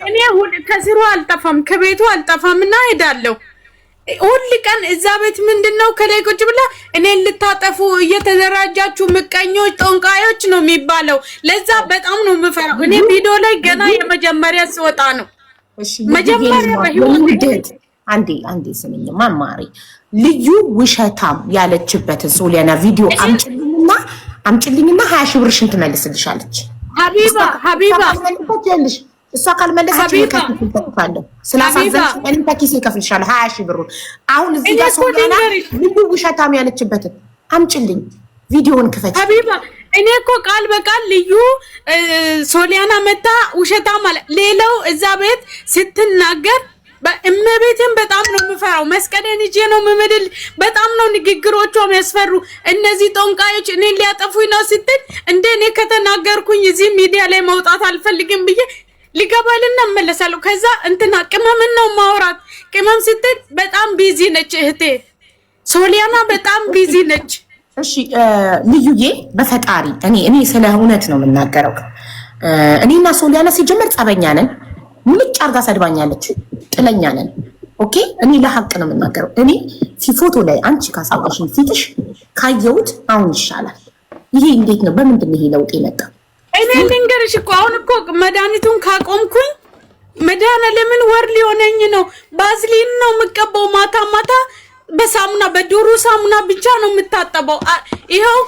እኔ ከስሩ አልጠፋም ከቤቱ አልጠፋምና ሄዳለሁ ሁሉ ቀን እዛ ቤት ምንድነው ከላይ ቁጭ ብላ እኔን ልታጠፉ እየተደራጃችሁ ምቀኞች ጦንቃዮች ነው የሚባለው ለዛ በጣም ነው የምፈራው እኔ ቪዲዮ ላይ ገና የመጀመሪያ ስወጣ ነው እሺ መጀመሪያ በህይወት አንዴ ስሚኝ ማማሪ ልዩ ውሸታም ያለችበትን ሶሊያና ቪዲዮ አምጪልኝና 20 ሺህ ብርሽን ትመልስልሻለች ሀቢባ እሷ ካልመለሰች ከፍልሻለሁ ስላሳዘንሽ እኔ ከኪሴ ከፍልሻለሁ 20 ሺህ ብሩን አሁን እዚህ ጋር ሶሊያና ልዩ ውሸታም ያለችበትን አምጪልኝ ቪዲዮውን ክፈች ሀቢባ እኔ እኮ ቃል በቃል ልዩ ሶሊያና መታ ውሸታም ማለት ሌላው እዛ ቤት ስትናገር በእመቤቴን በጣም ነው የምፈራው መስቀሌን እጄ ነው የምምድል በጣም ነው ንግግሮቿ የሚያስፈሩ እነዚህ ጦንቃዮች እኔ ሊያጠፉኝ ነው ስትል እንደ እኔ ከተናገርኩኝ እዚህ ሚዲያ ላይ መውጣት አልፈልግም ብዬ ሊገባልና መለሳለሁ ከዛ እንትና ቅመምን ነው ማውራት ቅመም ስትል በጣም ቢዚ ነች እህቴ ሶሊያና በጣም ቢዚ ነች እሺ ልዩዬ በፈጣሪ እኔ ስለ እውነት ነው የምናገረው እኔና ሶሊያና ሲጀመር ጸበኛ ነን ሙልጭ አርጋ ሰድባኛለች ጥለኛ ነን ኦኬ እኔ ለሐቅ ነው የምናገረው እኔ ፎቶ ላይ አንቺ ካሳወሽኝ ፊትሽ ካየሁት አሁን ይሻላል ይሄ እንዴት ነው በምንድን ነው ይሄ ለውጥ የመጣ እኔ ልንገርሽ እኮ አሁን እኮ መድኃኒቱን ካቆምኩኝ መድኃኒዓለምን ወር ሊሆነኝ ነው ባዝሊን ነው የምቀባው ማታ በሳሙና በዱሩ ሳሙና ብቻ ነው የምታጠበው ይሄው